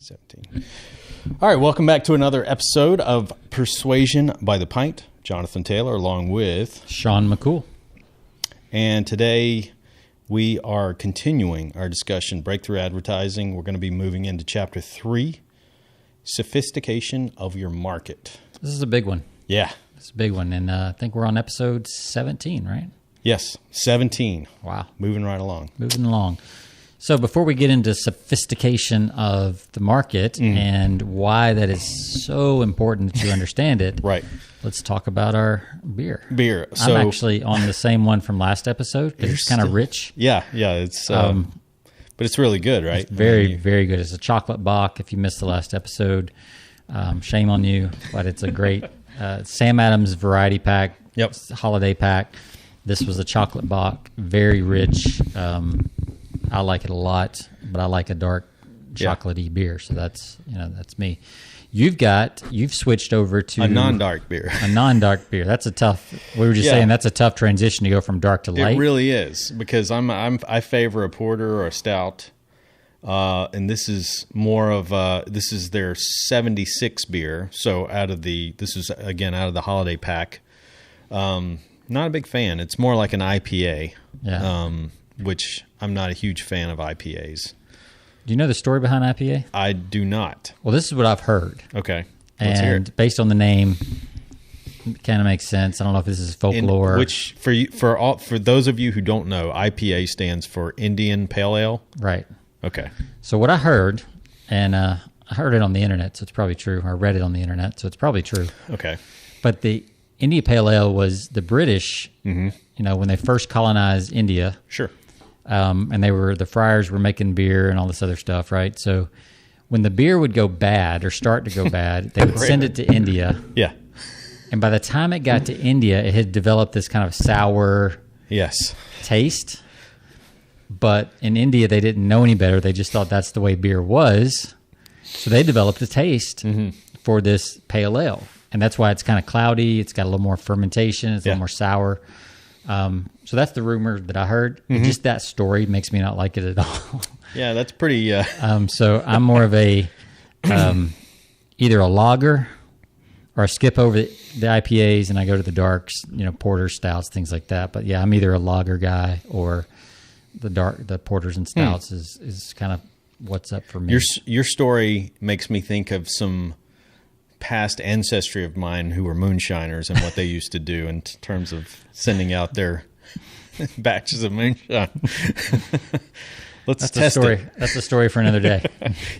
17. All right, welcome back to another episode of Persuasion by the Pint. Jonathan Taylor along with Sean McCool. And today we are continuing our discussion, Breakthrough Advertising. We're going to be moving into Chapter 3, Sophistication of Your Market. This is a big one. Yeah. It's a big one. And I think we're on episode 17, right? Yes, 17. Wow. Moving right along. Moving along. So before we get into sophistication of the market and why that is so important that you understand it, Right. let's talk about our beer. So, I'm actually on the same one from last episode because it's kind of rich. Yeah. It's but it's really good, right? It's very good. It's a chocolate bock. If you missed the last episode, shame on you. But it's a great Sam Adams variety pack. Yep. Holiday pack. This was a chocolate bock, very rich. I like it a lot, but I like a dark chocolatey beer. So that's me. You've switched over to a non-dark beer. A non-dark beer. That's a tough. We were just saying that's a tough transition to go from dark to light. It really is, because I favor a porter or a stout, and this is more of this is their 76 beer. So this is again out of the holiday pack. Not a big fan. It's more like an IPA. Yeah. Which I'm not a huge fan of IPAs. Do you know the story behind IPA? I do not. Well, this is what I've heard. Okay. Let's hear it. Based on the name, it kind of makes sense. I don't know if this is folklore. Which for those of you who don't know, IPA stands for Indian Pale Ale. Right. Okay. So what I heard, and I heard it on the internet, so it's probably true. I read it on the internet, so it's probably true. Okay. But the India Pale Ale was the British, when they first colonized India. Sure. And the friars were making beer and all this other stuff, right? So when the beer would go bad or start to go bad, they would send it to India. Yeah. And by the time it got to India, it had developed this kind of sour taste. But in India, they didn't know any better. They just thought that's the way beer was. So they developed a taste for this pale ale. And that's why it's kind of cloudy. It's got a little more fermentation. It's a little more sour. So that's the rumor that I heard. Just that story makes me not like it at all. Yeah, that's pretty... So I'm more of a either a lager or I skip over the IPAs and I go to the darks, porters, stouts, things like that. But yeah, I'm either a lager guy or the porters and stouts is kind of what's up for me. Your story makes me think of some past ancestry of mine who were moonshiners and what they used to do in terms of sending out their batches of moonshine. Let's test it. That's a story for another day.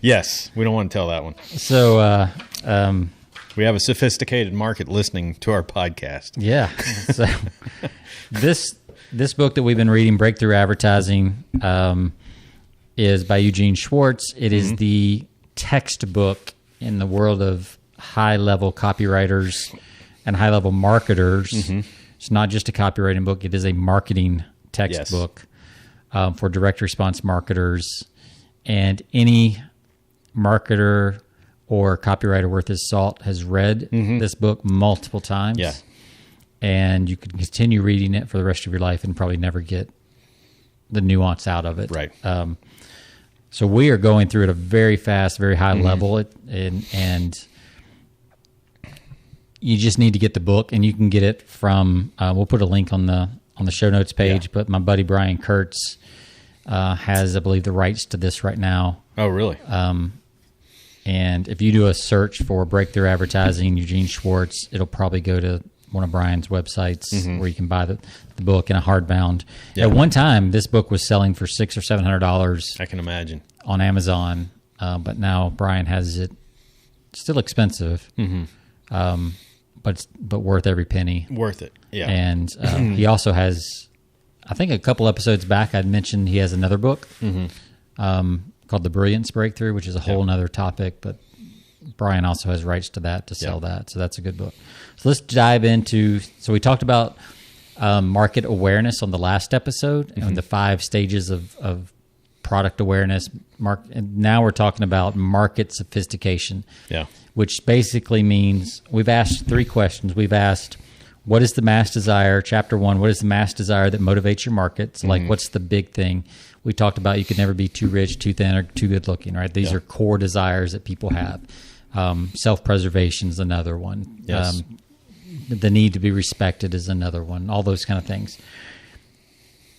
Yes, we don't want to tell that one. So we have a sophisticated market listening to our podcast. Yeah. So this book that we've been reading, Breakthrough Advertising, is by Eugene Schwartz. It is the textbook in the world of high-level copywriters and high-level marketers. It's not just a copywriting book. It is a marketing textbook for direct response marketers. And any marketer or copywriter worth his salt has read this book multiple times. Yeah. And you can continue reading it for the rest of your life and probably never get the nuance out of it. Right. So we are going through at a very fast, very high level, and you just need to get the book, and you can get it from. We'll put a link on the show notes page. But my buddy Brian Kurtz has, I believe, the rights to this right now. Oh, really? And if you do a search for Breakthrough Advertising, Eugene Schwartz, it'll probably go to one of Brian's websites where you can buy the book in a hardbound. Yeah. At one time, this book was selling for $600 or $700. I can imagine on Amazon, but now Brian has it still expensive, but worth every penny. Worth it, yeah. And he also has, I think a couple episodes back, I'd mentioned he has another book called The Brilliance Breakthrough, which is a whole other topic, but Brian also has rights to that to sell that, so that's a good book. So let's dive into. So we talked about market awareness on the last episode and the 5 stages of product awareness. And now we're talking about market sophistication, which basically means we've asked 3 questions. We've asked, what is the mass desire? Chapter 1, what is the mass desire that motivates your markets? Like, what's the big thing? We talked about you could never be too rich, too thin, or too good looking, right? These are core desires that people have. Self-preservation is another one. Yes. The need to be respected is another one. All those kind of things.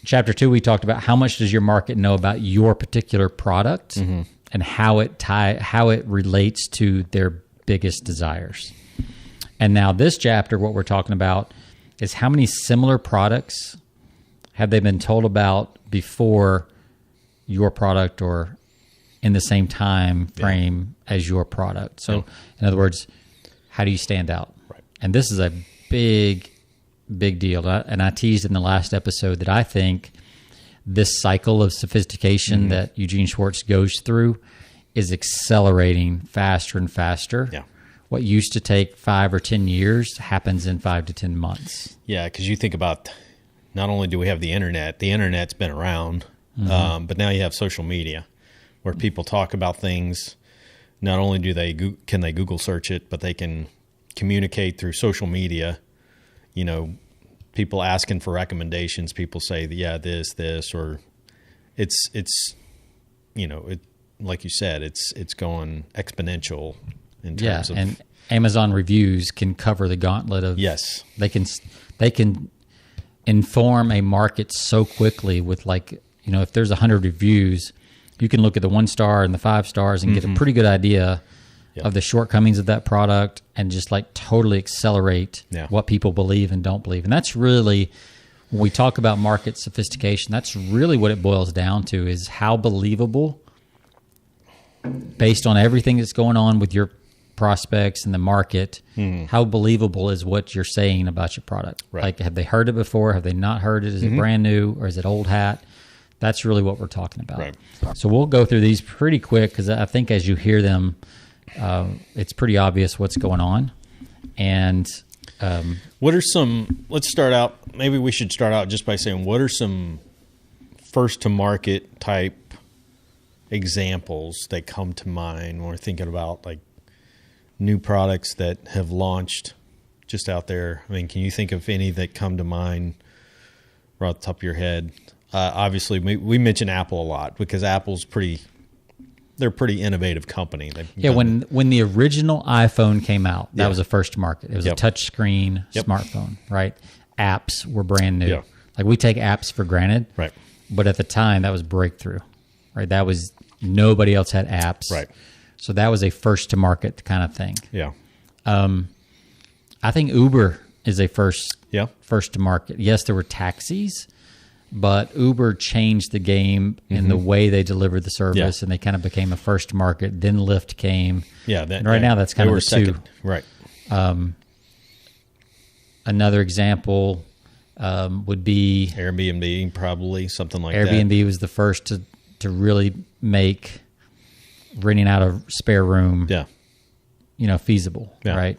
Chapter 2, we talked about how much does your market know about your particular product and how it relates to their biggest desires. And now this chapter, what we're talking about is how many similar products have they been told about before your product or in the same time frame as your product. So in other words, how do you stand out? Right. And this is a big deal. And I teased in the last episode that I think this cycle of sophistication that Eugene Schwartz goes through is accelerating faster and faster. Yeah. What used to take 5 or 10 years happens in 5 to 10 months. Yeah, because you think about, not only do we have the internet's been around, but now you have social media where people talk about things. Not only can they Google search it, but they can communicate through social media. You know, people asking for recommendations. People say, yeah, this, or it's you know, it, like you said, it's going exponential in terms of. And Amazon reviews can cover the gauntlet of. Yes. They can inform a market so quickly with, like, you know, if there's 100 reviews, you can look at the 1 star and the 5 stars and get a pretty good idea of the shortcomings of that product and just like totally accelerate what people believe and don't believe. And that's really, when we talk about market sophistication, that's really what it boils down to, is how believable, based on everything that's going on with your prospects in the market, how believable is what you're saying about your product? Right. Like, have they heard it before? Have they not heard it? Is it brand new or is it old hat? That's really what we're talking about. Right. So we'll go through these pretty quick because I think as you hear them, it's pretty obvious what's going on. And what are some, let's start out, maybe we should start out just by saying, what are some first to market type examples that come to mind when we're thinking about like new products that have launched just out there? I mean, can you think of any that come to mind right off the top of your head? Obviously, we mention Apple a lot because Apple's they're a pretty innovative company. When the original iPhone came out, that was a first to market. It was a touch screen smartphone, right? Apps were brand new. Yeah. Like, we take apps for granted, right? But at the time, that was breakthrough, right? That was, nobody else had apps, right? So that was a first to market kind of thing. Yeah. I think Uber is a first to market. Yes, there were taxis, but Uber changed the game in the way they delivered the service, and they kind of became a first to market. Then Lyft came. Yeah. And now that's kind of the second. two. Right. Another example would be Airbnb, probably something like that. Airbnb was the first to really make renting out a spare room, feasible, right?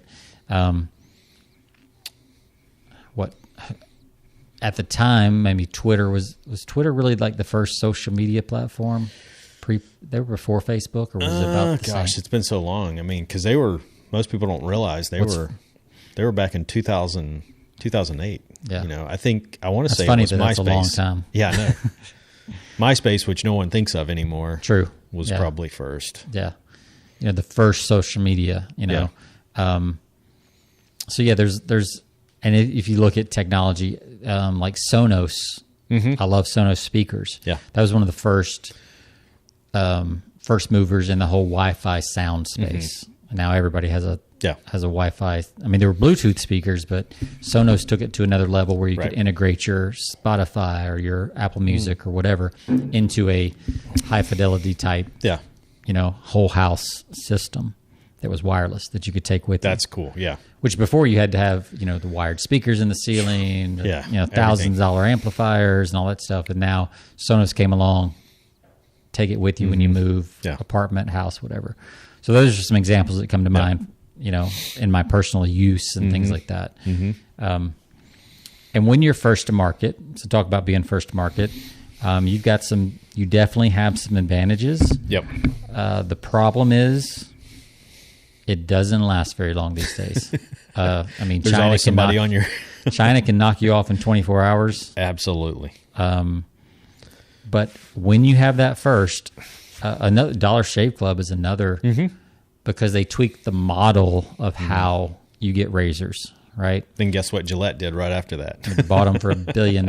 At the time, maybe Twitter was Twitter really like the first social media platform? They were before Facebook, or was it about the same? It's been so long. I mean, because most people don't realize they were back in 2008. Yeah. You know, I want to say funny it was that MySpace. That's a long time. Yeah, I know. MySpace, which no one thinks of anymore. True. Was probably first. Yeah. You know, the first social media, you know. Yeah. So yeah, there's, and if you look at technology, like Sonos, I love Sonos speakers. Yeah. That was one of the first movers in the whole Wi-Fi sound space. And now everybody has a Wi-Fi. I mean, there were Bluetooth speakers, but Sonos took it to another level where you could integrate your Spotify or your Apple Music or whatever into a high fidelity type, whole house system that was wireless that you could take with you. That's cool. Yeah. Which before you had to have, the wired speakers in the ceiling, thousands of dollar amplifiers and all that stuff. And now Sonos came along, take it with you when you move, apartment, house, whatever. So those are some examples that come to mind, in my personal use and things like that. And when you're first to market, so talk about being first to market, you definitely have some advantages. Yep. The problem is it doesn't last very long these days. I mean, there's always somebody on your China can knock you off in 24 hours. Absolutely. But when you have that first, another Dollar Shave Club is another, because they tweak the model of how you get razors, right? Then guess what Gillette did right after that? They bought them for $1 billion.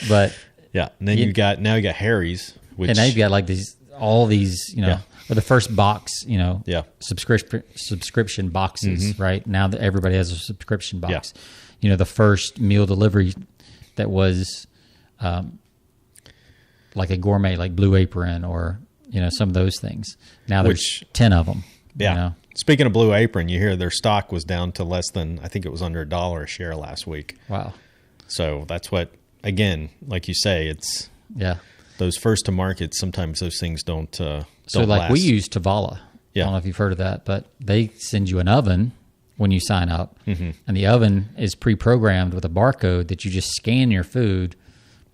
But yeah, and then you got Harry's, which, and now you've got like all these, or the first box, subscription boxes, right? Now that everybody has a subscription box, the first meal delivery that was like a gourmet, like Blue Apron, or some of those things. Now there's 10 of them. Yeah. Speaking of Blue Apron, you hear their stock was down to less than, I think it was under $1 a share last week. Wow. So that's what, again, like you say, it's those first to market. Sometimes those things don't. So like last. We use Tavala. Yeah. I don't know if you've heard of that, but they send you an oven when you sign up, and the oven is pre-programmed with a barcode that you just scan your food,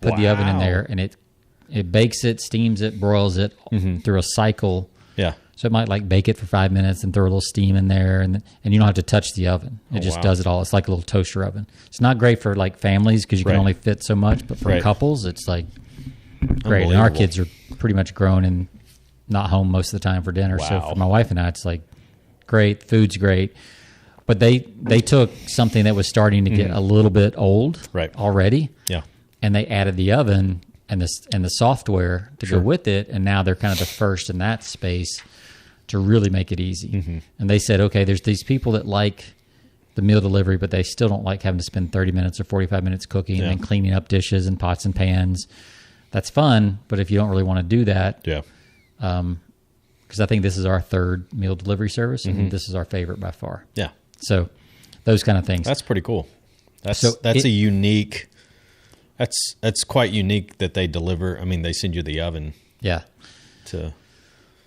put the oven in there, and it bakes it, steams it, broils it through a cycle. Yeah. So it might like bake it for 5 minutes and throw a little steam in there, and you don't have to touch the oven. It just does it all. It's like a little toaster oven. It's not great for like families because you can only fit so much, but for couples, it's like great. And our kids are pretty much grown and not home most of the time for dinner. So for my wife and I, it's like great. Food's great. But they took something that was starting to get a little bit old already, and they added the oven and the software to go with it, and now they're kind of the first in that space to really make it easy. And they said, okay, there's these people that like the meal delivery, but they still don't like having to spend 30 minutes or 45 minutes cooking and then cleaning up dishes and pots and pans. That's fun, but if you don't really want to do that, because I think this is our third meal delivery service, and this is our favorite by far. Yeah. So those kind of things. That's pretty cool. That's a unique. That's quite unique that they deliver. I mean, they send you the oven. Yeah.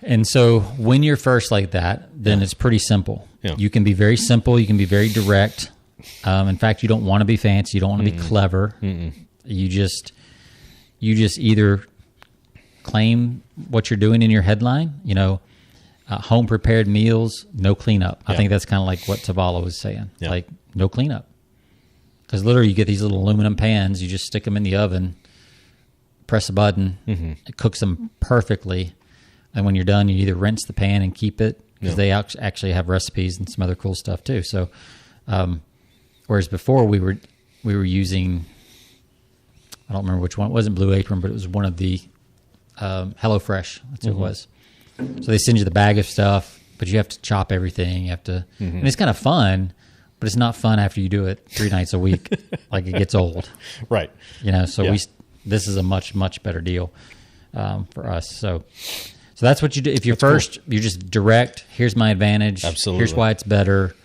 And so when you're first like that, then it's pretty simple. Yeah. You can be very simple. You can be very direct. In fact, you don't want to be fancy. You don't want to be clever. You just either claim what you're doing in your headline, home prepared meals, no cleanup. I think that's kind of like what Tavala was saying, like no cleanup. Because literally you get these little aluminum pans, you just stick them in the oven, press a button, it cooks them perfectly. And when you're done, you either rinse the pan and keep it, because they actually have recipes and some other cool stuff too. So, whereas before we were using, I don't remember which one, it wasn't Blue Apron, but it was one of the HelloFresh, that's what it was. So they send you the bag of stuff, but you have to chop everything. You have to, and it's kind of fun, but it's not fun after you do it 3 nights a week. Like it gets old, right? So this is a much, much better deal for us. So that's what you do. If you're first, you're just direct. Here's my advantage. Absolutely. Here's why it's better.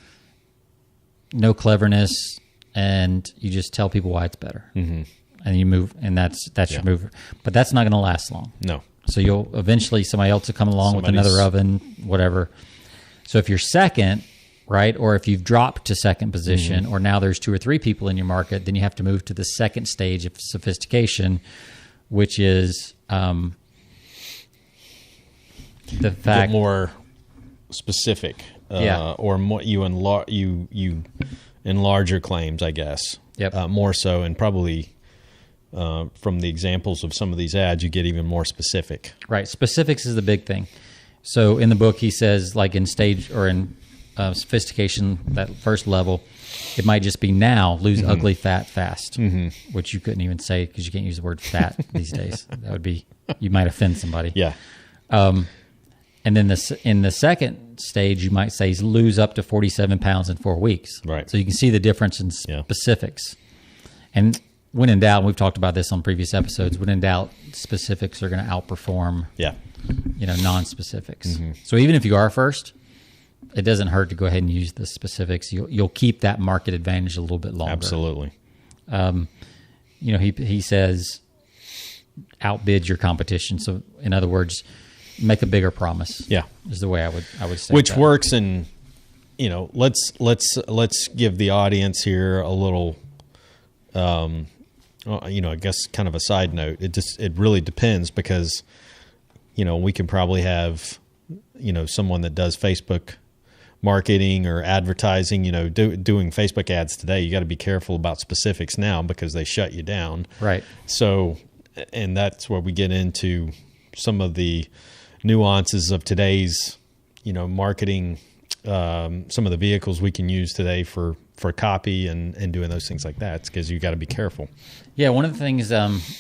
No cleverness, and you just tell people why it's better, and you move, and that's your move. But that's not going to last long. No. So you'll eventually somebody else will come along with another oven, whatever. So if you're second, right, or if you've dropped to second position, or now there's 2 or 3 people in your market, then you have to move to the second stage of sophistication, which is the fact more specific, or more you enlarge your claims, I guess. Yep. More so, and probably. From the examples of some of these ads, you get even more specific. Right. Specifics is the big thing. So in the book, he says, like in stage or in sophistication, that first level, it might just be now lose ugly fat fast, which you couldn't even say because you can't use the word fat these days. That would be, you might offend somebody. Yeah. And then in the second stage, you might say lose up to 47 pounds in 4 weeks. Right. So you can see the difference in specifics. And when in doubt, and we've talked about this on previous episodes, when in doubt, specifics are going to outperform non-specifics. So even if you are first, it doesn't hurt to go ahead and use the specifics. You'll keep that market advantage a little bit longer. Absolutely. He says outbid your competition. So in other words, make a bigger promise. Yeah, is the way I would say. Which works in, let's give the audience here a little. I guess kind of a side note. It really depends because, we can probably have, someone that does Facebook marketing or advertising, doing Facebook ads today, you got to be careful about specifics now because they shut you down. Right. So, and that's where we get into some of the nuances of today's, marketing, some of the vehicles we can use today for copy and doing those things like that. It's because you got to be careful. Yeah. One of the things,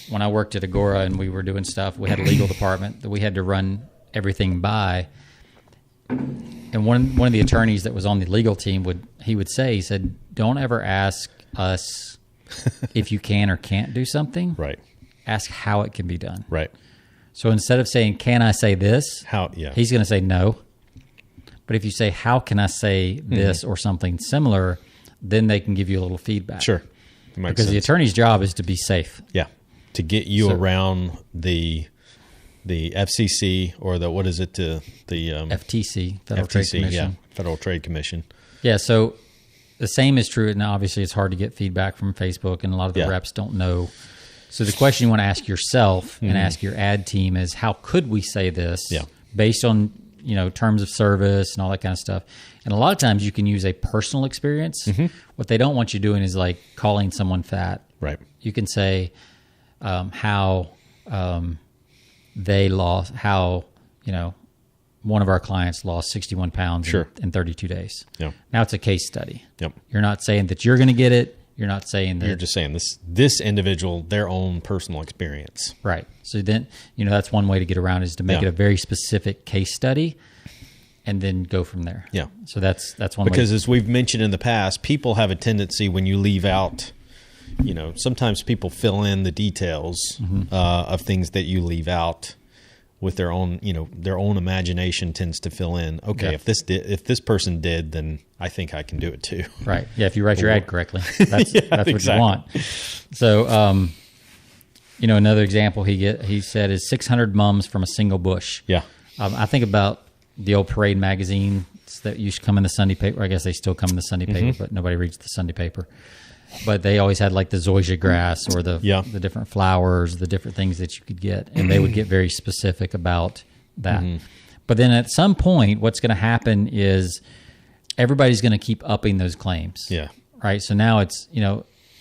when I worked at Agora and we were doing stuff, we had a legal department that we had to run everything by. And one of the attorneys that was on the legal team would say, don't ever ask us if you can or can't do something. Right. Ask how it can be done. Right. So instead of saying, can I say this? How? Yeah. He's going to say no. But if you say, how can I say this or something similar, then they can give you a little feedback. Sure. Because the attorney's job is to be safe. Yeah. To get you around the FCC or the FTC, Federal Trade Commission. Yeah, Federal Trade Commission. Yeah, so the same is true. And obviously it's hard to get feedback from Facebook, and a lot of the reps don't know. So the question you want to ask yourself and ask your ad team is, how could we say this based on, terms of service and all that kind of stuff. And a lot of times you can use a personal experience. What they don't want you doing is like calling someone fat. Right. You can say how they lost, one of our clients lost 61 pounds in 32 days. Yeah. Now it's a case study. Yep. You're not saying that you're going to get it. You're not saying that. You're just saying this individual, their own personal experience. Right. So then, that's one way to get around is to make it a very specific case study and then go from there. Yeah. So that's one way. Because as we've mentioned in the past, people have a tendency when you leave out, sometimes people fill in the details of things that you leave out with their own, their own imagination tends to fill in. Okay, if this person did, then I think I can do it too. Right. Yeah. If you write your ad correctly, that's what you want. So, another example he said is 600 mums from a single bush. Yeah. I think about the old Parade magazine that used to come in the Sunday paper. I guess they still come in the Sunday paper, but nobody reads the Sunday paper. But they always had like the zoysia grass or the different flowers, the different things that you could get. And they would get very specific about that. But then at some point, what's going to happen is everybody's going to keep upping those claims. Yeah. Right. So now it's,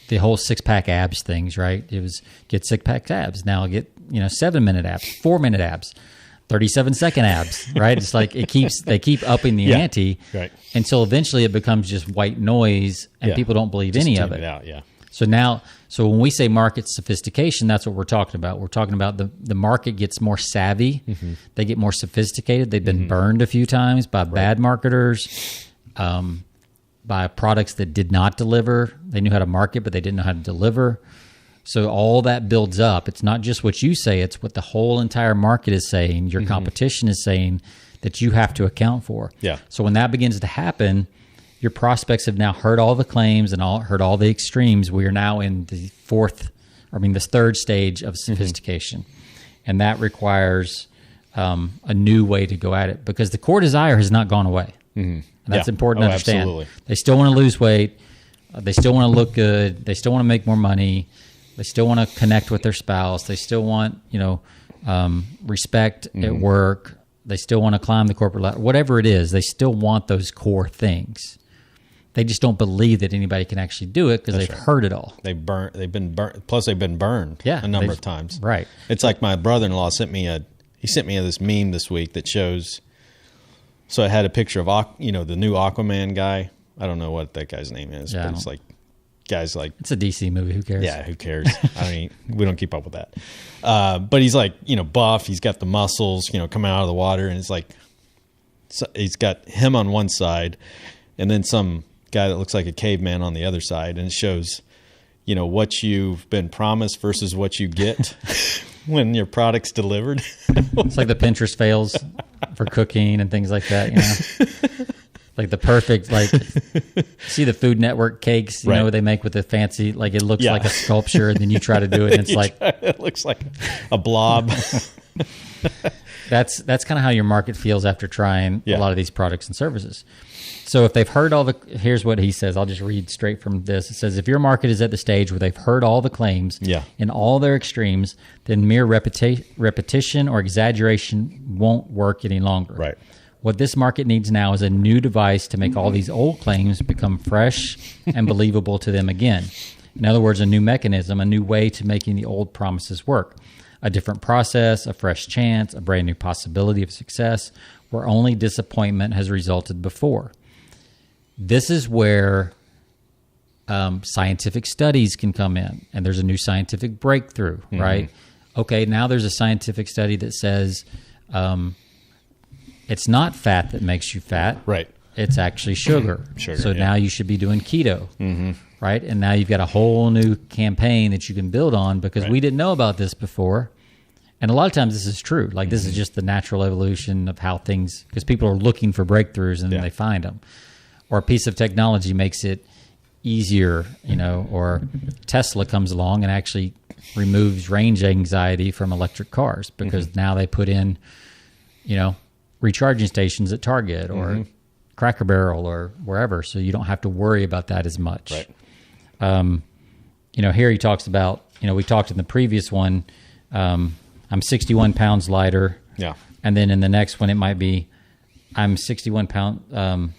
the whole 6-pack abs things, right? It was get 6-pack abs. Now get, 7-minute abs, 4-minute abs, 37-second abs, right? It's like they keep upping the ante until eventually it becomes just white noise and people don't believe any of it. So when we say market sophistication, that's what we're talking about. We're talking about the market gets more savvy. They get more sophisticated. They've been burned a few times by bad marketers, by products that did not deliver. They knew how to market, but they didn't know how to deliver. So all that builds up. It's not just what you say, it's what the whole entire market is saying, your competition is saying that you have to account for. Yeah. So when that begins to happen, your prospects have now heard all the claims and heard all the extremes. We are now in the third stage of sophistication. And that requires a new way to go at it because the core desire has not gone away. And that's important to understand. Absolutely. They still want to lose weight. They still want to look good. They still want to make more money. They still want to connect with their spouse. They still want, respect at work. They still want to climb the corporate ladder. Whatever it is, they still want those core things. They just don't believe that anybody can actually do it because they've heard it all. They've been burnt. Plus, they've been burned a number of times. Right. It's like my brother-in-law sent me this meme this week that shows. So I had a picture of the new Aquaman guy. I don't know what that guy's name is, but it's like. Guys like it's a DC movie. Who cares? Yeah, who cares? I mean, we don't keep up with that. But he's like, buff. He's got the muscles, coming out of the water, and it's like, so he's got him on one side, and then some guy that looks like a caveman on the other side, and it shows, what you've been promised versus what you get when your product's delivered. It's like the Pinterest fails for cooking and things like that. Like the perfect, see the Food Network cakes, they make with the fancy, it looks like a sculpture, and then you try to do it, and it's it looks like a blob. That's kind of how your market feels after trying a lot of these products and services. So if they've heard here's what he says. I'll just read straight from this. It says, if your market is at the stage where they've heard all the claims in all their extremes, then mere repetition or exaggeration won't work any longer. Right. What this market needs now is a new device to make all these old claims become fresh and believable to them again. In other words, a new mechanism, a new way to making the old promises work. A different process, a fresh chance, a brand new possibility of success where only disappointment has resulted before. This is where scientific studies can come in, and there's a new scientific breakthrough, right? Okay, now there's a scientific study that says it's not fat that makes you fat. Right. It's actually sugar. So now you should be doing keto, right? And now you've got a whole new campaign that you can build on because we didn't know about this before. And a lot of times this is true. Like this is just the natural evolution of how things, because people are looking for breakthroughs and they find them. Or a piece of technology makes it easier, you know, or Tesla comes along and actually removes range anxiety from electric cars because now they put in, you know, recharging stations at Target or Cracker Barrel or wherever, so you don't have to worry about that as much. Right. You know, here he talks about, you know, we talked in the previous one, I'm 61 pounds lighter. Yeah. And then in the next one, it might be, I'm 61 pounds,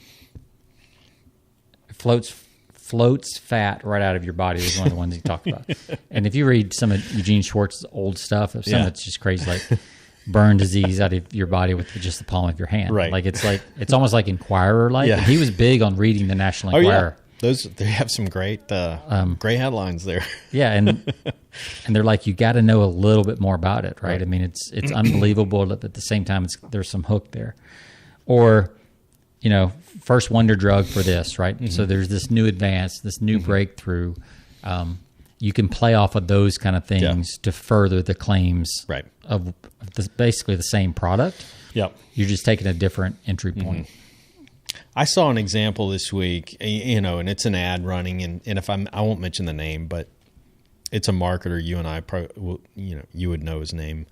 floats fat right out of your body was one of the ones he talked about. And if you read some of Eugene Schwartz's old stuff, some of it's just crazy, like burn disease out of your body with just the palm of your hand. Right. It's almost like Inquirer like. Yeah. He was big on reading the National Enquirer. They have some great headlines there. Yeah, and they're like, you got to know a little bit more about it, right? I mean, it's unbelievable, but at the same time, there's some hook there. Or, you know, first wonder drug for this, right? So there's this new advance, this new breakthrough. You can play off of those kind of things to further the claims of basically the same product. Yep. You're just taking a different entry point. I saw an example this week, you know, and it's an ad running, and if I won't mention the name, but it's a marketer. You and I, you know, you would know his name,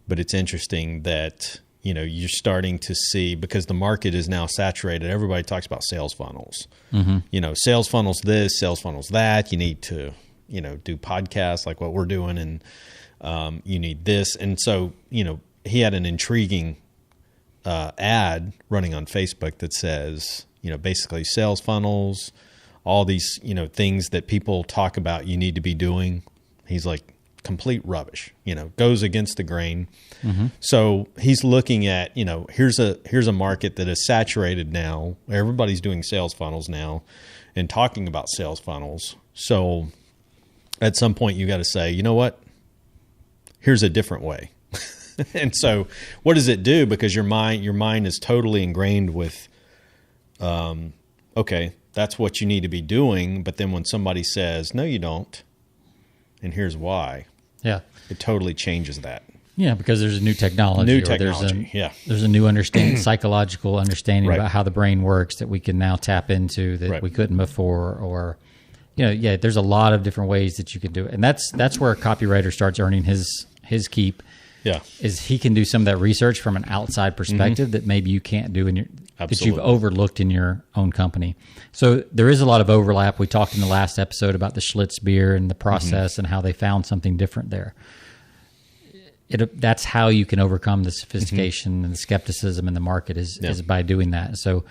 but it's interesting that, you know, you're starting to see, because the market is now saturated. Everybody talks about sales funnels. You know, sales funnels this, sales funnels that. You need to, you know, do podcasts like what we're doing, and you need this. And so, you know, he had an intriguing ad running on Facebook that says, you know, basically sales funnels, all these, you know, things that people talk about you need to be doing. He's like, complete rubbish, you know, goes against the grain. So he's looking at, you know, here's a market that is saturated now. Everybody's doing sales funnels now and talking about sales funnels. So at some point you got to say, you know what, here's a different way. And so what does it do? Because your mind is totally ingrained with, okay, that's what you need to be doing. But then when somebody says, no, you don't, and here's why, it totally changes that. Yeah, because there's a new technology. There's a new understanding, psychological understanding about how the brain works that we can now tap into that we couldn't before. Or, you know, there's a lot of different ways that you can do it. And that's where a copywriter starts earning his keep. Yeah, is he can do some of that research from an outside perspective that maybe you can't do that you've overlooked in your own company. So there is a lot of overlap. We talked in the last episode about the Schlitz beer and the process and how they found something different there. That's how you can overcome the sophistication and the skepticism in the market is by doing that. So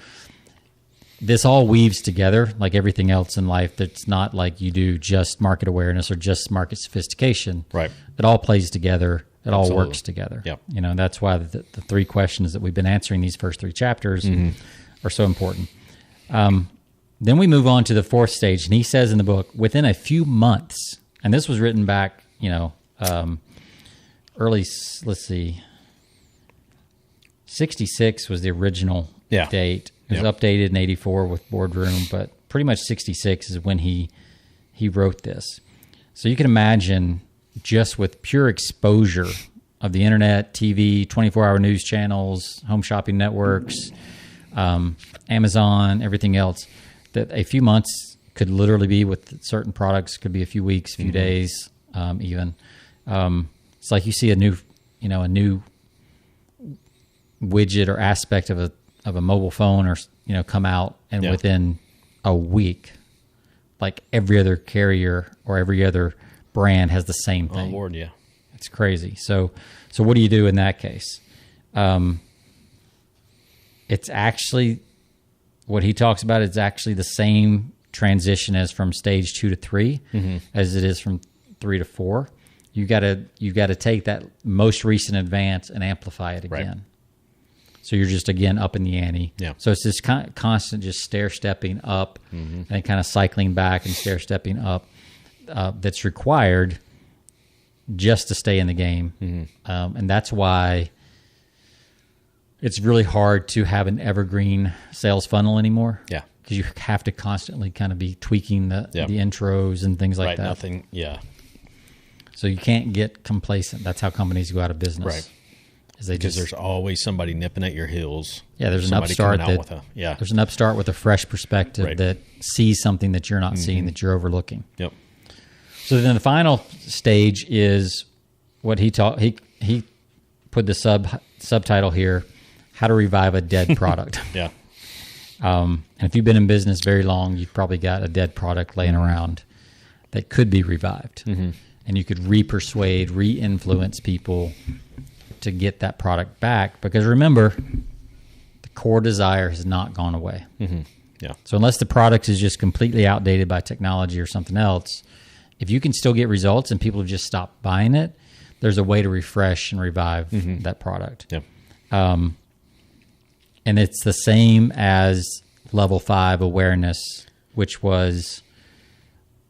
this all weaves together like everything else in life. That's not like you do just market awareness or just market sophistication. Right. It all plays together. It all works together. Yep. You know, that's why the three questions that we've been answering these first three chapters are so important. Then we move on to the fourth stage, and he says in the book, within a few months, and this was written back, you know, early, let's see, 66 was the original date. It was updated in 84 with Boardroom, but pretty much 66 is when he wrote this. So you can imagine, just with pure exposure of the internet, TV, 24-hour news channels, home shopping networks, Amazon, everything else, that a few months could literally be with certain products, could be a few weeks, a few days, even. It's like you see a new widget or aspect of a mobile phone, or come out, and within a week, like every other carrier or every other brand has the same thing. Oh, Lord, yeah. It's crazy. So what do you do in that case? it's actually what he talks about. It's actually the same transition as from stage 2 to 3 as it is from 3 to 4. You got to take that most recent advance and amplify it again. Right. So you're just, again, up in the ante. Yeah. So it's this constant just stair-stepping up and kind of cycling back and stair-stepping up that's required just to stay in the game. And that's why it's really hard to have an evergreen sales funnel anymore. Yeah. Because you have to constantly kind of be tweaking the intros and things like that. So you can't get complacent. That's how companies go out of business. Right. Because there's always somebody nipping at your heels. Yeah, there's an upstart there's an upstart with a fresh perspective that sees something that you're not seeing, that you're overlooking. Yep. So then the final stage is what he put the subtitle here, How to Revive a Dead Product. Yeah. And if you've been in business very long, you've probably got a dead product laying around that could be revived. And you could re-persuade, re-influence people to get that product back. Because remember, the core desire has not gone away. Yeah. So unless the product is just completely outdated by technology or something else, if you can still get results and people have just stopped buying it, there's a way to refresh and revive that product. Yeah. And it's the same as level 5 awareness, which was,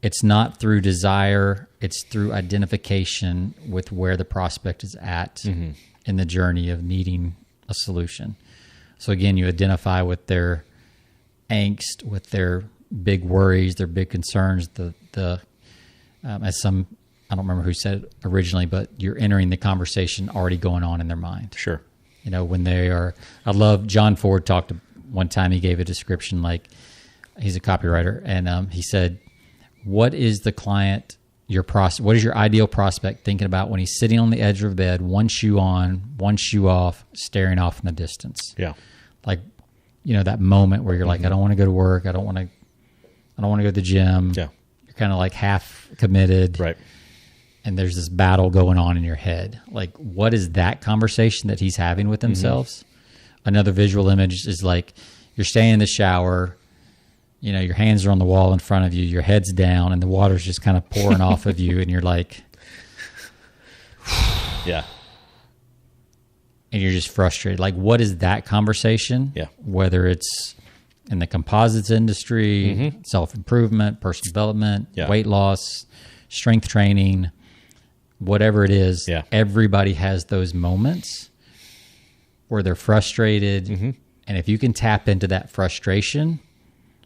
it's not through desire, it's through identification with where the prospect is at in the journey of needing a solution. So again, you identify with their angst, with their big worries, their big concerns, as some, I don't remember who said it originally, but you're entering the conversation already going on in their mind. Sure. You know, when they are, I love, John Ford talked one time, he gave a description, like, he's a copywriter, and he said, what is the client, what is your ideal prospect thinking about when he's sitting on the edge of bed, one shoe on, one shoe off, staring off in the distance? Yeah. Like, you know, that moment where you're like, I don't want to go to work. I don't want to go to the gym. Yeah. You're kind of like half committed. Right. And there's this battle going on in your head. Like, what is that conversation that he's having with themselves? Another visual image is like, you're staying in the shower, you know, your hands are on the wall in front of you, your head's down, and the water's just kind of pouring off of you, and you're like, yeah. And you're just frustrated. Like, what is that conversation? Yeah. Whether it's in the composites industry, self-improvement, personal development, weight loss, strength training, whatever it is, everybody has those moments where they're frustrated. And if you can tap into that frustration,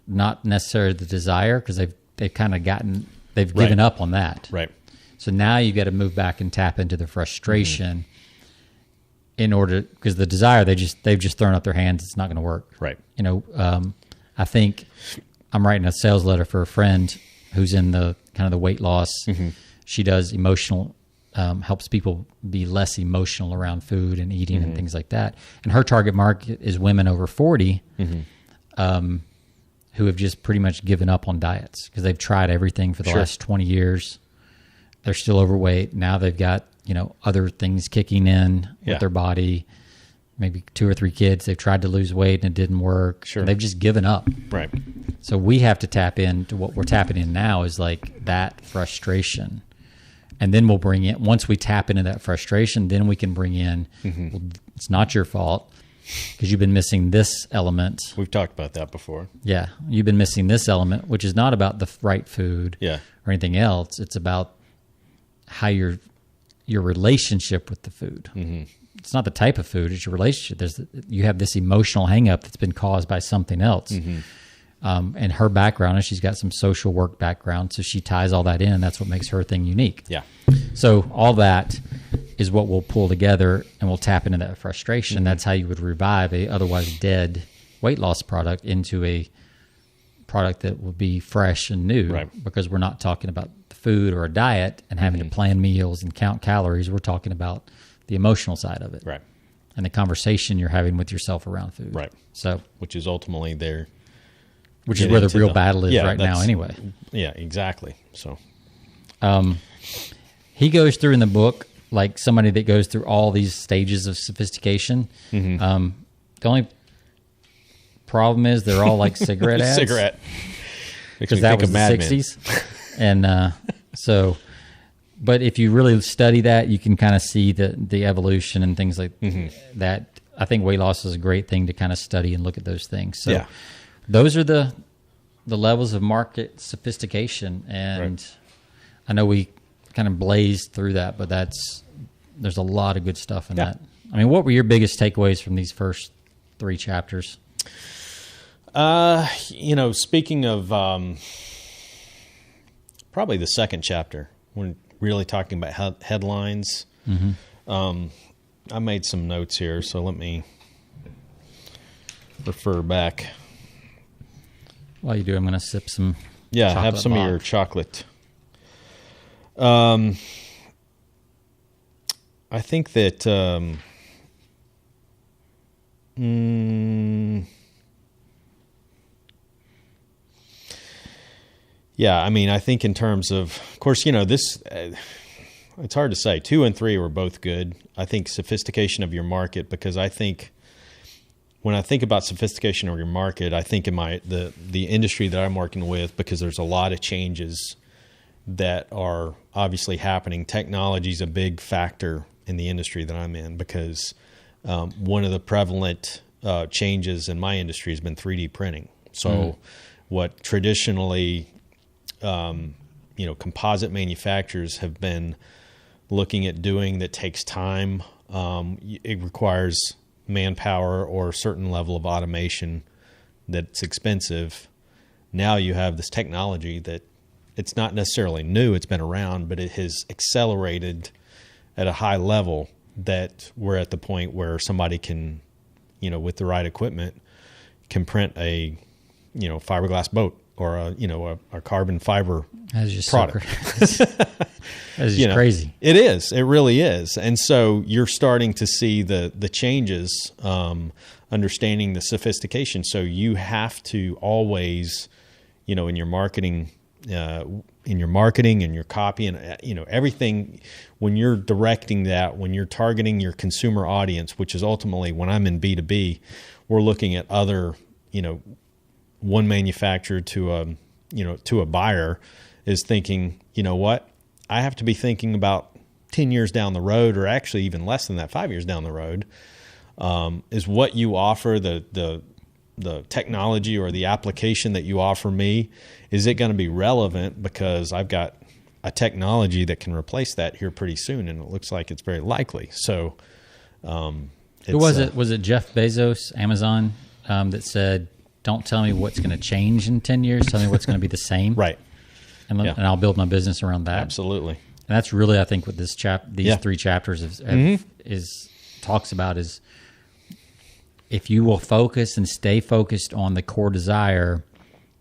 not necessarily the desire, because they've kind of given up on that. Right. So now you got to move back and tap into the frustration in order, because the desire, they've just thrown up their hands. It's not going to work. Right. You know, I think I'm writing a sales letter for a friend who's in the kind of the weight loss. She does emotional, helps people be less emotional around food and eating and things like that. And her target market is women over 40 who have just pretty much given up on diets because they've tried everything for the last 20 years. They're still overweight. Now they've got, you know, other things kicking in with their body, maybe 2 or 3 kids. They've tried to lose weight and it didn't work. Sure. They've just given up. Right. So we have to tap into what we're tapping in now is like that frustration. And then we'll bring in, once we tap into that frustration, then we can bring in, well, it's not your fault because you've been missing this element. We've talked about that before. Yeah. You've been missing this element, which is not about the right food or anything else. It's about how your relationship with the food. It's not the type of food, it's your relationship. You have this emotional hang up that's been caused by something else. And her background is she's got some social work background, so she ties all that in, and that's what makes her thing unique. Yeah. So all that is what we'll pull together, and we'll tap into that frustration. That's how you would revive a otherwise dead weight loss product into a product that will be fresh and new, because we're not talking about the food or a diet and having to plan meals and count calories. We're talking about the emotional side of it, and the conversation you're having with yourself around food, So, which is ultimately there. Which is where the real battle is right now anyway. Yeah, exactly. So he goes through in the book, like somebody that goes through all these stages of sophistication. The only problem is they're all like cigarette ads. Cigarette. Because that was the 60s. And so, but if you really study that, you can kind of see the evolution and things like that. I think weight loss is a great thing to kind of study and look at those things. So those are the levels of market sophistication. And I know we kind of blazed through that, but there's a lot of good stuff in that. I mean, what were your biggest takeaways from these first 3 chapters? Speaking of probably the second chapter, when really talking about headlines, I made some notes here, so let me refer back. While you do, I'm going to sip some have some of your chocolate. I think that I think in terms of course, this, it's hard to say. 2 and 3 were both good. I think sophistication of your market, because I think when I think about sophistication of your market, I think in the industry that I'm working with, because there's a lot of changes that are obviously happening. Technology is a big factor in the industry that I'm in, because one of the prevalent changes in my industry has been 3D printing. So what traditionally composite manufacturers have been looking at doing that takes time. It requires manpower or a certain level of automation that's expensive. Now you have this technology that it's not necessarily new, it's been around, but it has accelerated at a high level that we're at the point where somebody can, with the right equipment, can print a, fiberglass boat or a carbon fiber product. That's just crazy. It is. It really is. And so you're starting to see the changes, understanding the sophistication. So you have to always, in your marketing, and your copy and, everything, when you're directing that, when you're targeting your consumer audience, which is ultimately when I'm in B2B, we're looking at other, one manufacturer to a buyer is thinking, what? I have to be thinking about 10 years down the road, or actually even less than that, 5 years down the road, is what you offer, the technology or the application that you offer me, is it going to be relevant? Because I've got a technology that can replace that here pretty soon, and it looks like it's very likely. So, who was it? Was it Jeff Bezos, Amazon, that said, "Don't tell me what's going to change in 10 years. Tell me what's going to be the same." Right. And I'll build my business around that. Absolutely. And that's really, I think, what these 3 chapters talks about is, if you will focus and stay focused on the core desire,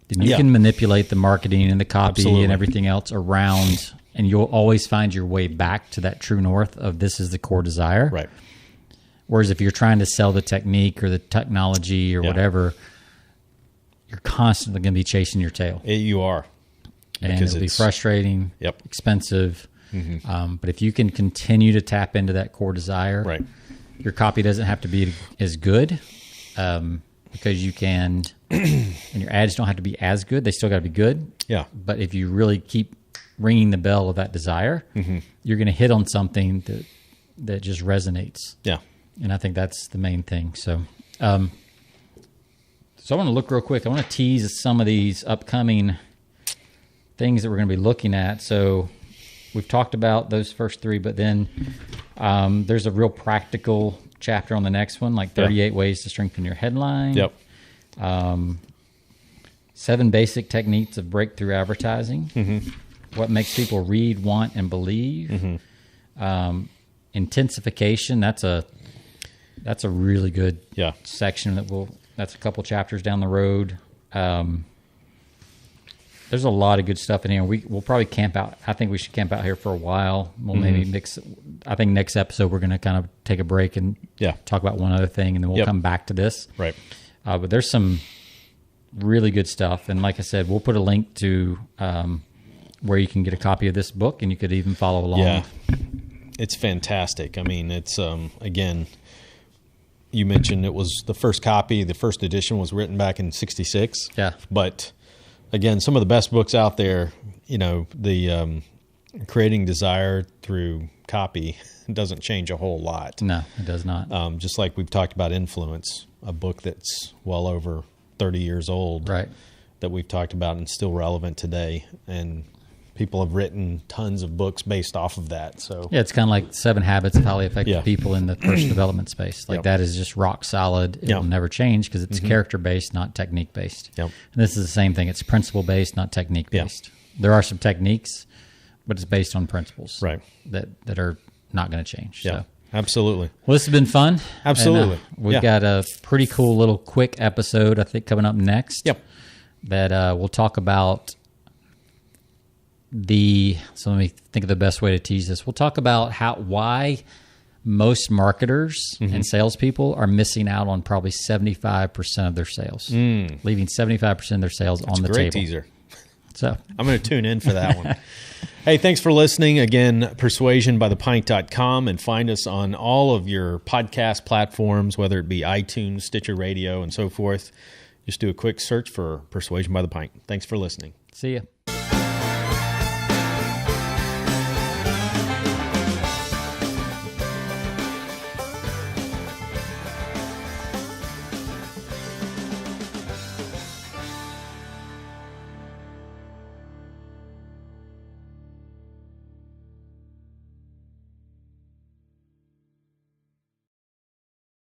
then you can manipulate the marketing and the copy and everything else around, and you'll always find your way back to that true north of this is the core desire. Right. Whereas if you're trying to sell the technique or the technology or whatever, you're constantly going to be chasing your tail. You are. And it'll be frustrating, expensive. But if you can continue to tap into that core desire, your copy doesn't have to be as good, because you can, and your ads don't have to be as good. They still got to be good. Yeah. But if you really keep ringing the bell of that desire, you're going to hit on something that just resonates. Yeah. And I think that's the main thing. So, I want to look real quick. I want to tease some of these upcoming things that we're going to be looking at. So we've talked about those first 3, but then there's a real practical chapter on the next one, like 38 ways to strengthen your headline. Yep. 7 basic techniques of breakthrough advertising. What makes people read, want, and believe. Intensification. That's a really good section that's a couple chapters down the road. There's a lot of good stuff in here. We'll probably camp out. I think we should camp out here for a while. We'll maybe I think next episode we're going to kind of take a break and talk about one other thing, and then we'll come back to this. Right. But there's some really good stuff. And like I said, we'll put a link to where you can get a copy of this book, and you could even follow along. Yeah. It's fantastic. I mean, it's, again, you mentioned it was the first copy, the first edition was written back in '66. Yeah. But again, some of the best books out there, the creating desire through copy doesn't change a whole lot. No, it does not. Just like we've talked about Influence, a book that's well over 30 years old, right? That we've talked about and still relevant today. And people have written tons of books based off of that. So yeah, it's kind of like 7 Habits of Highly Effective People in the personal development space. Like that is just rock solid. It will never change because it's character based, not technique based. Yep. And this is the same thing. It's principle based, not technique based. There are some techniques, but it's based on principles, right? That are not going to change. Yeah, so. Absolutely. Well, this has been fun. Absolutely. And, we've got a pretty cool little quick episode, I think, coming up next. Yep. That we'll talk about so let me think of the best way to tease this. We'll talk about why most marketers and salespeople are missing out on probably 75% of their sales, leaving 75% of their sales on the table. Great teaser. So I'm going to tune in for that one. Hey, thanks for listening. Again, persuasionbythepint.com, and find us on all of your podcast platforms, whether it be iTunes, Stitcher Radio, and so forth. Just do a quick search for Persuasion by the Pint. Thanks for listening. See ya.